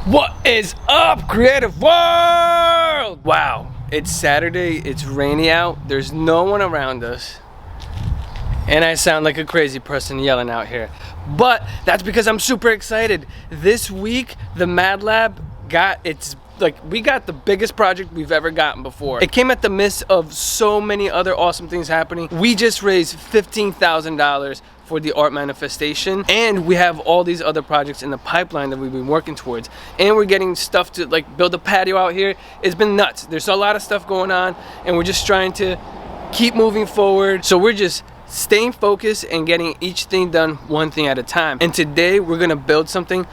What is up, creative world? Wow, it's Saturday, it's rainy out, there's no one around us, and I sound like a crazy person yelling out here. But that's because I'm super excited. This week, the Mad Lab we got the biggest project we've ever gotten before. It came at the midst of so many other awesome things happening. We just raised $15,000 for the art manifestation, and we have all these other projects in the pipeline that we've been working towards, and we're getting stuff to like build a patio out here. It's been nuts. There's a lot of stuff going on, and we're just trying to keep moving forward. So we're just staying focused and getting each thing done one thing at a time. And today we're gonna build something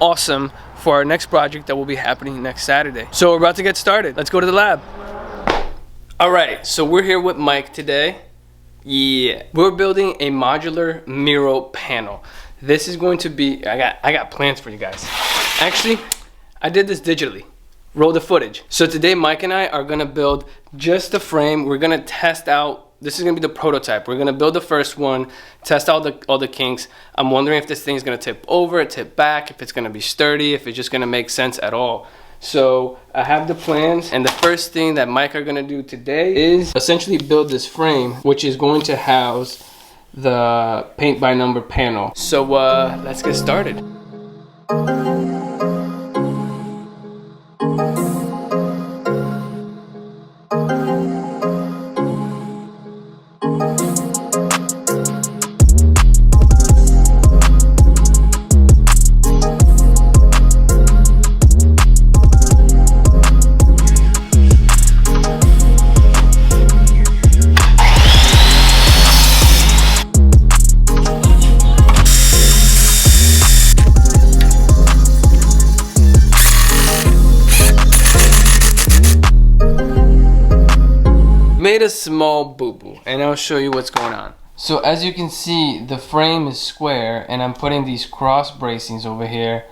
awesome for our next project that will be happening next Saturday. So we're about to get started. Let's go to the lab. All right, so we're here with Mike today. Yeah, we're building a modular mural panel. This is going to be, I got plans for you guys. Actually, I did this digitally. Roll the footage. So today Mike and I are gonna build just the frame. We're gonna test out, this is gonna be the prototype. We're gonna build the first one, test out all the kinks. I'm wondering if this thing's gonna tip over, tip back, if it's gonna be sturdy, if it's just gonna make sense at all. So I have the plans, and the first thing that Mike are gonna do today is essentially build this frame, which is going to house the paint by number panel. So let's get started. Made a small boo-boo, and I'll show you what's going on. So as you can see, the frame is square, and I'm putting these cross bracings over here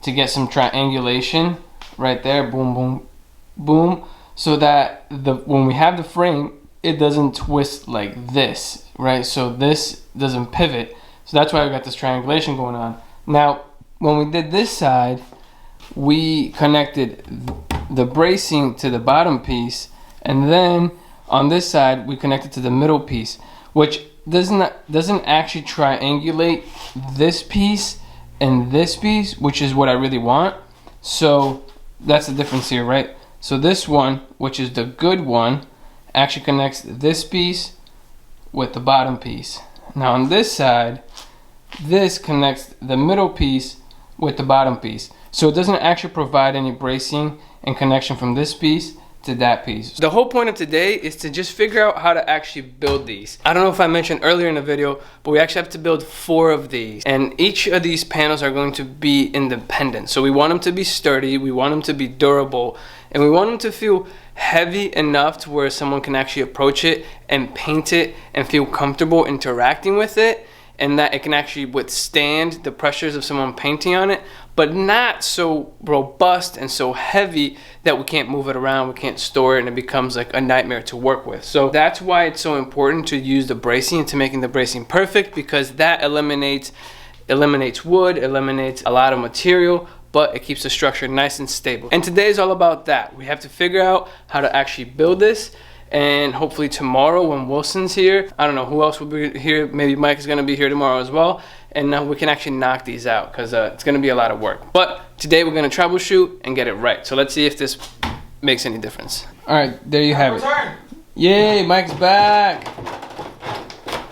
to get some triangulation right there, boom, boom, boom, so that when we have the frame, it doesn't twist like this, right? So this doesn't pivot. So that's why we got this triangulation going on. Now, when we did this side, we connected the bracing to the bottom piece, and then on this side, we connected to the middle piece, which doesn't actually triangulate this piece and this piece, which is what I really want. So that's the difference here, right? So this one, which is the good one, actually connects this piece with the bottom piece. Now on this side, this connects the middle piece with the bottom piece. So it doesn't actually provide any bracing and connection from this piece to that piece. The whole point of today is to just figure out how to actually build these. I don't know if I mentioned earlier in the video, but we actually have to build 4 of these, and each of these panels are going to be independent. So we want them to be sturdy, we want them to be durable, and we want them to feel heavy enough to where someone can actually approach it and paint it and feel comfortable interacting with it, and that it can actually withstand the pressures of someone painting on it, but not so robust and so heavy that we can't move it around, we can't store it, and it becomes like a nightmare to work with. So that's why it's so important to use the bracing, to making the bracing perfect, because that eliminates wood, eliminates a lot of material, but it keeps the structure nice and stable. And today is all about that. We have to figure out how to actually build this, and hopefully tomorrow when Wilson's here, I don't know who else will be here, maybe Mike is gonna be here tomorrow as well, and we can actually knock these out, because it's gonna be a lot of work. But today we're gonna troubleshoot and get it right. So let's see if this makes any difference. All right, there you have it. Yay, Mike's back.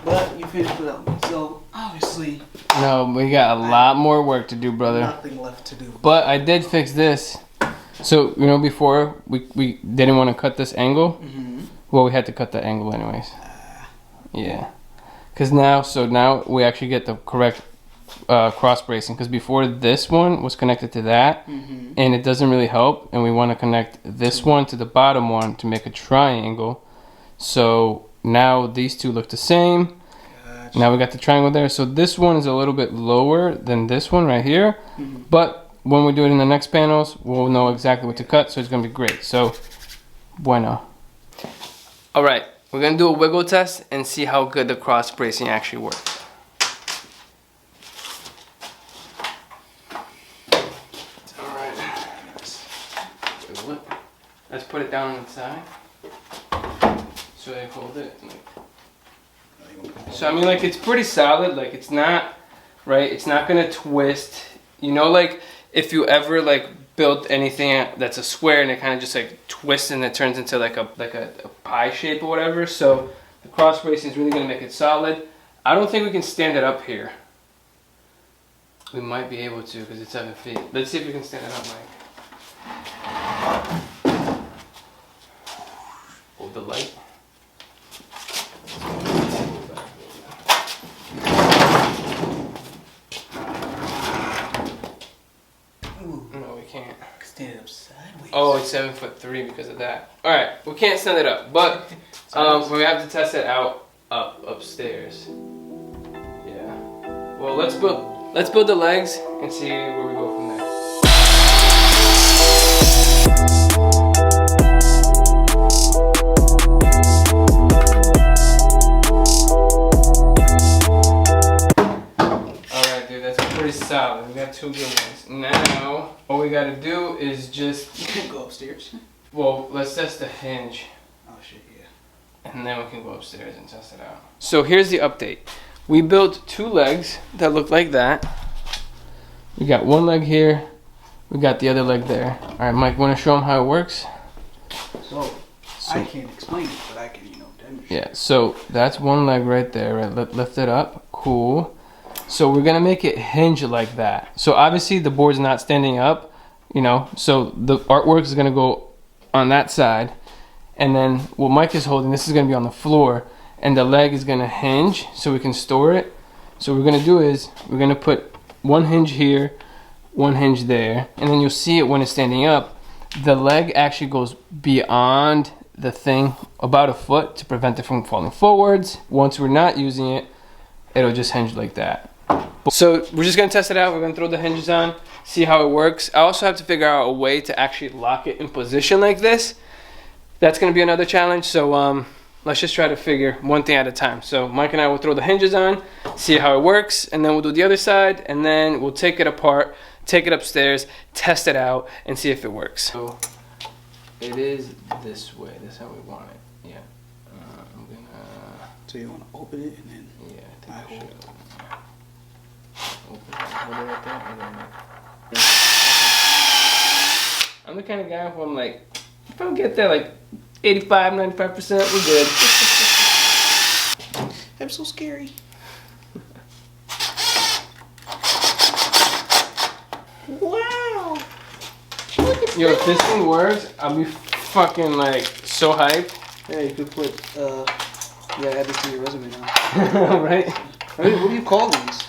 But you finished with them, so obviously. No, we got a lot more work to do, brother. Nothing left to do. But I did fix this. So, you know, before we didn't want to cut this angle. Well, we had to cut that angle anyways. Yeah. Because now we actually get the correct cross bracing. Because before this one was connected to that, and it doesn't really help. And we want to connect this one to the bottom one to make a triangle. So now these two look the same. Gotcha. Now we got the triangle there. So this one is a little bit lower than this one right here. But when we do it in the next panels, we'll know exactly what to cut. So it's going to be great. So, bueno. All right, we're gonna do a wiggle test and see how good the cross bracing actually works. All right. Wait, what? Let's put it down on the side. So they hold it. So I mean, like, it's pretty solid. Like, it's not, right? It's not gonna twist. You know, like if you ever like built anything that's a square and it kind of just like twists and it turns into like a pie shape or whatever. So the cross bracing is really gonna make it solid. I don't think we can stand it up here. We might be able to because it's 7 feet. Let's see if we can stand it up, Mike. Hold the light. No, we can't. Stand it up sideways. Oh, it's 7'3" because of that. All right, we can't stand it up, but we have to test it out upstairs. Yeah. Well, let's build the legs and see where we go from there. Solid. We got 2 good ones. Now, all we gotta do is just go upstairs. Well, let's test the hinge. Oh shit, yeah. And then we can go upstairs and test it out. So here's the update. We built 2 legs that look like that. We got 1 leg here. We got the other leg there. All right, Mike, want to show them how it works? So I can't explain it, but I can, demonstrate. Yeah. So that's 1 leg right there. Right. Lift it up. Cool. So we're gonna make it hinge like that. So obviously the board's not standing up, so the artwork is gonna go on that side. And then what Mike is holding, this is gonna be on the floor, and the leg is gonna hinge so we can store it. So what we're gonna do is, we're gonna put 1 hinge here, 1 hinge there, and then you'll see it when it's standing up. The leg actually goes beyond the thing about 1 foot to prevent it from falling forwards. Once we're not using it, it'll just hinge like that. So we're just gonna test it out. We're gonna throw the hinges on, see how it works. I also have to figure out a way to actually lock it in position like this. That's gonna be another challenge. So let's just try to figure one thing at a time. So Mike and I will throw the hinges on, see how it works, and then we'll do the other side, and then we'll take it apart, take it upstairs, test it out, and see if it works. So it is this way. This is how we want it. Yeah. I'm gonna. So you want to open it and then. Yeah, I think I should. Open it, hold it right there, and then I'm the kind of guy who I'm like, if I don't get there like 85, 95%, we're good. I'm so scary. Wow. Yo, if this thing works, I'll be fucking like so hyped. Yeah, you could put, add this to your resume now. Right? I mean, what do you call these?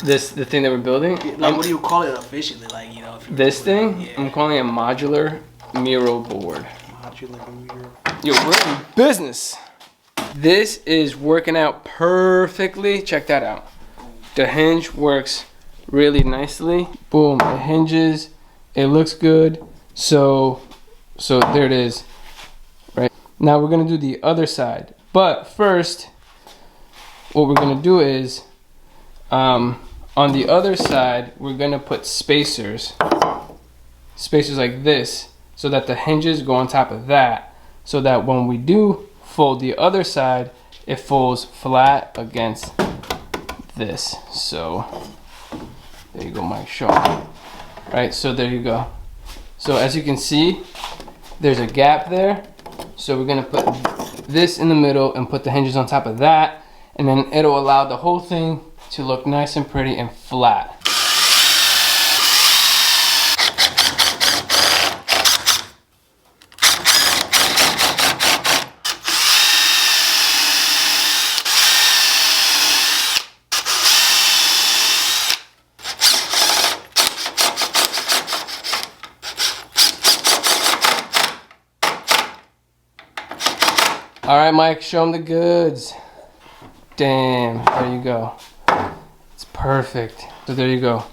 The thing that we're building? Yeah, like, what do you call it officially? Like, if this thing? Yeah. I'm calling it a modular mural board. Modular mural. Yo, we're in business. This is working out perfectly. Check that out. The hinge works really nicely. Boom, it hinges. It looks good. So there it is. Right. Now we're gonna do the other side. But first, what we're gonna do is, on the other side, we're gonna put spacers like this, so that the hinges go on top of that, so that when we do fold the other side, it folds flat against this. So there you go, Mike, show me. Right, so there you go. So as you can see, there's a gap there. So we're gonna put this in the middle and put the hinges on top of that, and then it'll allow the whole thing to look nice and pretty and flat. All right, Mike, show them the goods. Damn, there you go. It's perfect. So there you go.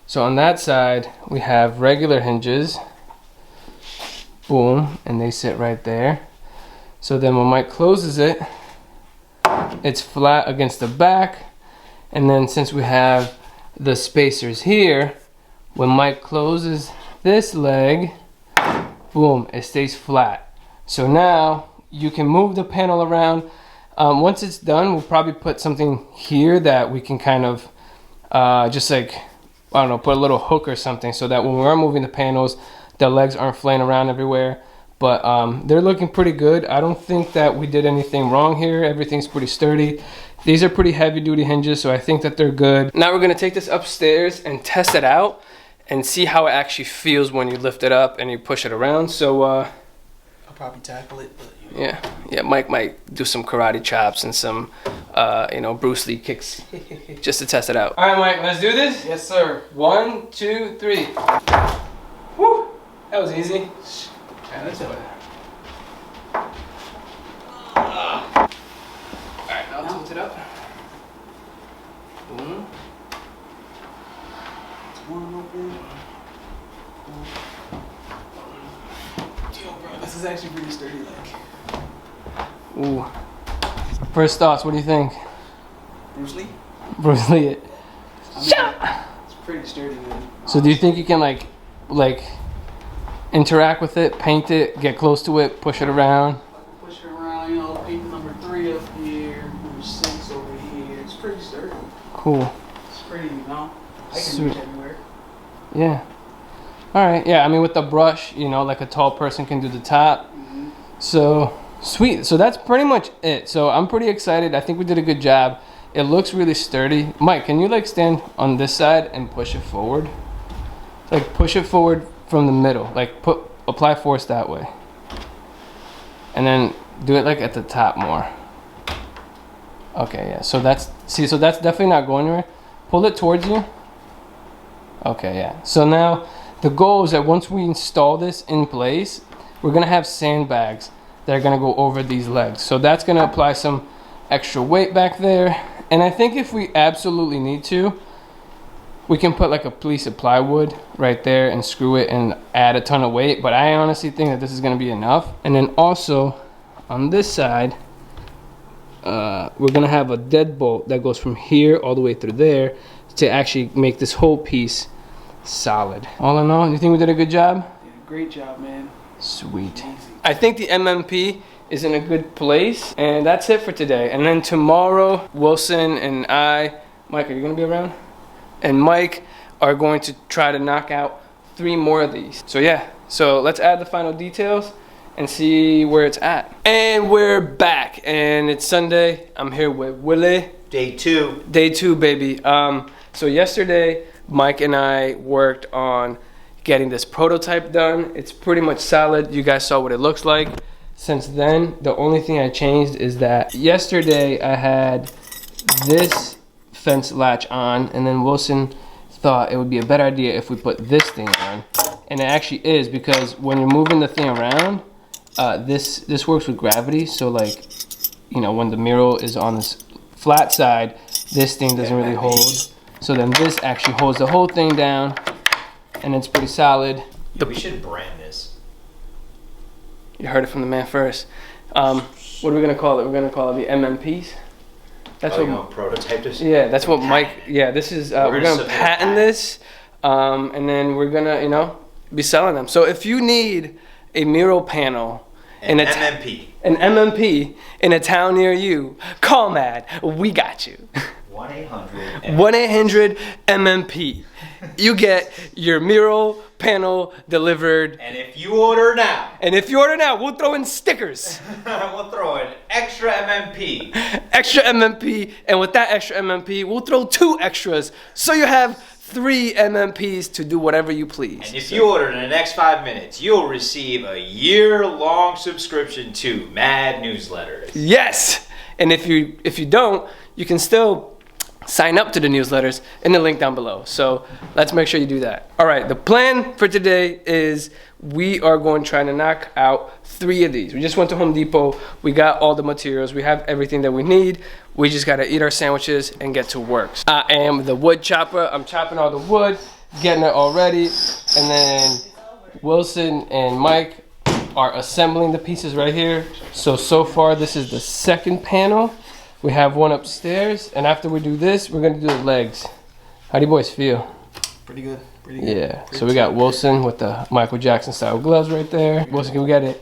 So on that side, we have regular hinges. Boom, and they sit right there. So then when Mike closes it, it's flat against the back. And then since we have the spacers here, when Mike closes this leg, boom, it stays flat. So now you can move the panel around. Once it's done, we'll probably put something here that we can kind of just like, I don't know, put a little hook or something so that when we are moving the panels, the legs aren't flaying around everywhere. But they're looking pretty good. I don't think that we did anything wrong here. Everything's pretty sturdy. These are pretty heavy duty hinges, so I think that they're good. Now we're gonna take this upstairs and test it out and see how it actually feels when you lift it up and you push it around. So I'll probably tackle it, but you know. yeah, Mike might do some karate chops and some Bruce Lee kicks just to test it out. All right, Mike, let's do this. Yes, sir. 1, 2, 3. Woo! That was easy. Alright, let's do it. Alright, I'll tilt it up. Boom. It's one open. Yo, bro, this is actually pretty sturdy, like. Ooh. First thoughts, what do you think? Bruce Lee? Bruce Lee it. I mean, it's pretty sturdy, man. So do you think you can like interact with it, paint it, get close to it, push it around? Push it around, you know, paint number 3 up here, number 6 over here. It's pretty sturdy. Cool. It's pretty, you know, I can Sweet. reach everywhere. Yeah. All right. Yeah. I mean, with the brush, like a tall person can do the top. Mm-hmm. So sweet. So that's pretty much it. So I'm pretty excited. I think we did a good job. It looks really sturdy. Mike, can you like stand on this side and push it forward? Like push it forward from the middle. Like apply force that way. And then do it like at the top more. Okay. Yeah. So that's definitely not going anywhere. Pull it towards you. Okay, yeah. So now the goal is that once we install this in place, we're gonna have sandbags that are gonna go over these legs. So that's gonna apply some extra weight back there. And I think if we absolutely need to, we can put like a piece of plywood right there and screw it and add a ton of weight. But I honestly think that this is gonna be enough. And then also on this side, we're gonna have a deadbolt that goes from here all the way through there to actually make this whole piece solid. All in all, you think we did a good job? Did a great job, man. Sweet. Easy. I think the MMP is in a good place, and that's it for today. And then tomorrow, Wilson and I, Mike, are you gonna be around? And Mike are going to try to knock out 3 more of these. So yeah, so let's add the final details and see where it's at. And we're back, and it's Sunday. I'm here with Willie. Day 2. Day 2, baby. So yesterday, Mike and I worked on getting this prototype done. It's pretty much solid. You guys saw what it looks like. Since then, the only thing I changed is that yesterday I had this fence latch on, and then Wilson thought it would be a better idea if we put this thing on. And it actually is, because when you're moving the thing around, this works with gravity. So like, when the mural is on this flat side, this thing doesn't really hold. So then this actually holds the whole thing down, and it's pretty solid. Yeah, we should brand this. You heard it from the man first. What are we gonna call it? We're gonna call it the MMPs. That's what. Prototype this. Yeah, that's what Mike. Yeah, this is. We're gonna patent this, and then we're gonna, be selling them. So if you need a mural panel, An MMP in a town near you, call Mad. We got you. 1-800 MMP. You get your mural panel delivered. And if you order now, we'll throw in stickers. we'll throw in extra MMP. Extra MMP, and with that extra MMP, we'll throw 2 extras, so you have 3 MMPs to do whatever you please. And if you order in the next 5 minutes, you'll receive a year-long subscription to Mad Newsletters. Yes, and if you don't, you can still sign up to the newsletters in the link down below. So let's make sure you do that. All right, the plan for today is we are going to try to knock out 3 of these. We just went to Home Depot. We got all the materials. We have everything that we need. We just got to eat our sandwiches and get to work. I am the wood chopper. I'm chopping all the wood, getting it all ready. And then Wilson and Mike are assembling the pieces right here. So far, this is the 2nd panel. We have one upstairs, and after we do this, we're gonna do the legs. How do you boys feel? Pretty good. Pretty good. Yeah. So we got Wilson with the Michael Jackson style gloves right there. Wilson, can we get it?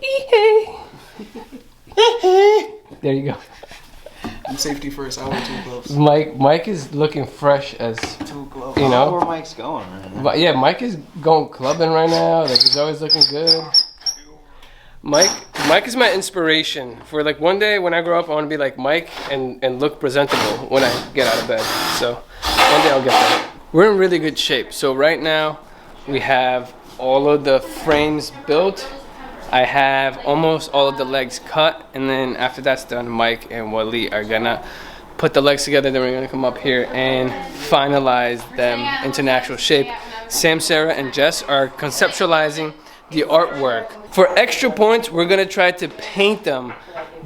There you go. I'm safety first. I wear 2 gloves. Mike is looking fresh as 2 gloves. you I know. don't know where Mike's going right now. But yeah, Mike is going clubbing right now. Like he's always looking good. Mike is my inspiration for like one day when I grow up. I want to be like Mike and look presentable when I get out of bed. So one day I'll get there. We're in really good shape. So right now we have all of the frames built. I have almost all of the legs cut, and then after that's done, Mike and Wally are gonna put the legs together. Then we're gonna come up here and finalize them into natural shape. Sam, Sarah, and Jess are conceptualizing the artwork. For extra points, we're gonna try to paint them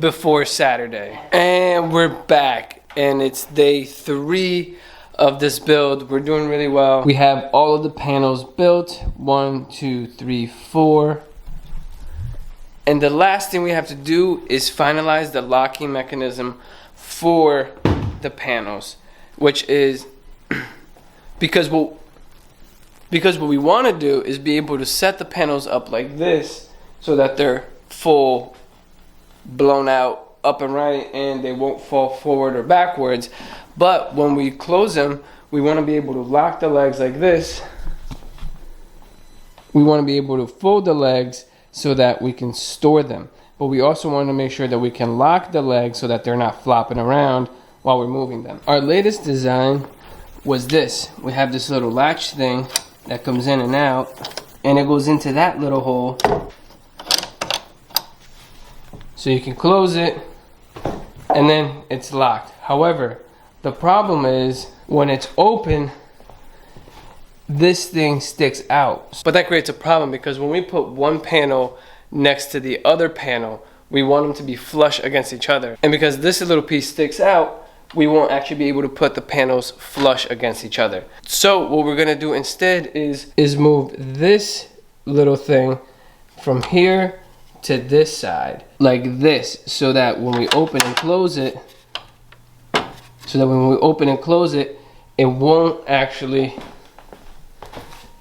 before Saturday. And we're back, and it's day 3 of this build. We're doing really well. We have all of the panels built. 1, 2, 3, 4. And the last thing we have to do is finalize the locking mechanism for the panels, which is because what we want to do is be able to set the panels up like this so that they're full, blown out, up and right, and they won't fall forward or backwards. But when we close them, we want to be able to lock the legs like this. We want to be able to fold the legs so that we can store them. But we also want to make sure that we can lock the legs so that they're not flopping around while we're moving them. Our latest design was this. We have this little latch thing that comes in and out, and it goes into that little hole. So you can close it, and then it's locked. However, the problem is when it's open, this thing sticks out. But that creates a problem because when we put one panel next to the other panel, we want them to be flush against each other. And because this little piece sticks out, we won't actually be able to put the panels flush against each other. So what we're gonna do instead is move this little thing from here to this side, like this, so that when we open and close it, it won't actually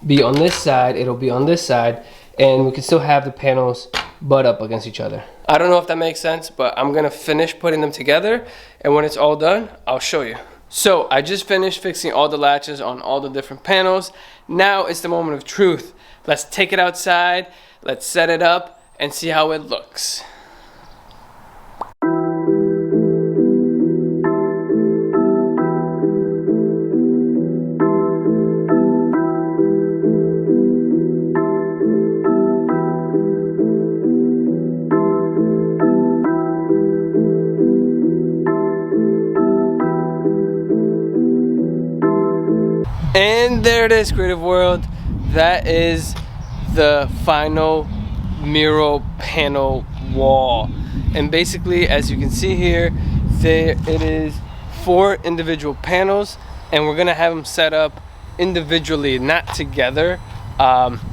be on this side, it'll be on this side, and we can still have the panels butt up against each other. I don't know if that makes sense, but I'm gonna finish putting them together, and when it's all done, I'll show you. So I just finished fixing all the latches on all the different panels. Now it's the moment of truth. Let's take it outside, let's set it up, and see how it looks. And there it is, creative world. That is the final mural panel wall. And basically, as you can see here, there it is 4 individual panels, and we're gonna have them set up individually, not together,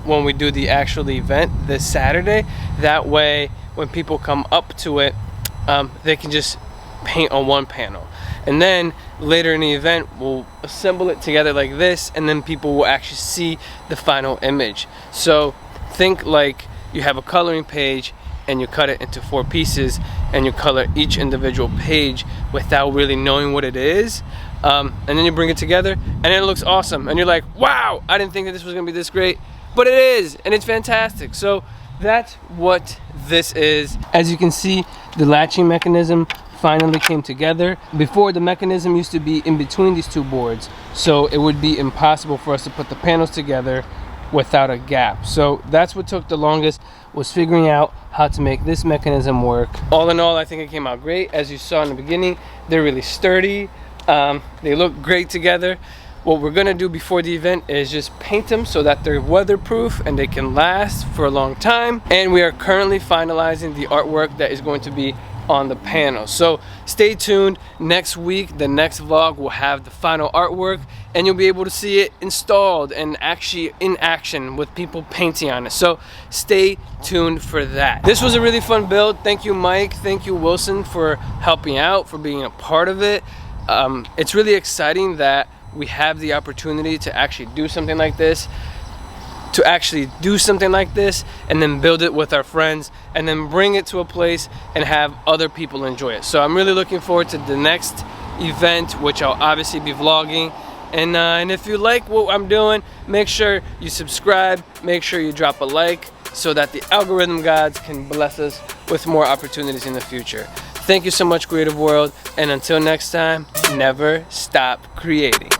when we do the actual event this Saturday. That way, when people come up to it, they can just paint on one panel. And then later in the event, we'll assemble it together like this, and then people will actually see the final image. So think like you have a coloring page and you cut it into 4 pieces and you color each individual page without really knowing what it is, and then you bring it together and it looks awesome, and you're like, wow, I didn't think that this was gonna be this great, but it is, and it's fantastic. So that's what this is. As you can see, the latching mechanism finally came together. Before, the mechanism used to be in between these 2 boards, so it would be impossible for us to put the panels together without a gap. So that's what took the longest, was figuring out how to make this mechanism work. All in all, I think it came out great. As you saw in the beginning, they're really sturdy. They look great together. What we're gonna do before the event is just paint them so that they're weatherproof and they can last for a long time. And we are currently finalizing the artwork that is going to be on the panel. So stay tuned. Next week, the next vlog will have the final artwork, and you'll be able to see it installed and actually in action with people painting on it. So stay tuned for that. This was a really fun build. Thank you, Mike. Thank you, Wilson, for helping out, for being a part of it. It's really exciting that we have the opportunity to actually do something like this. to actually do something like this and then build it with our friends and then bring it to a place and have other people enjoy it. So I'm really looking forward to the next event, which I'll obviously be vlogging. And if you like what I'm doing, make sure you subscribe, make sure you drop a like so that the algorithm gods can bless us with more opportunities in the future. Thank you so much, Creative World, and until next time, never stop creating.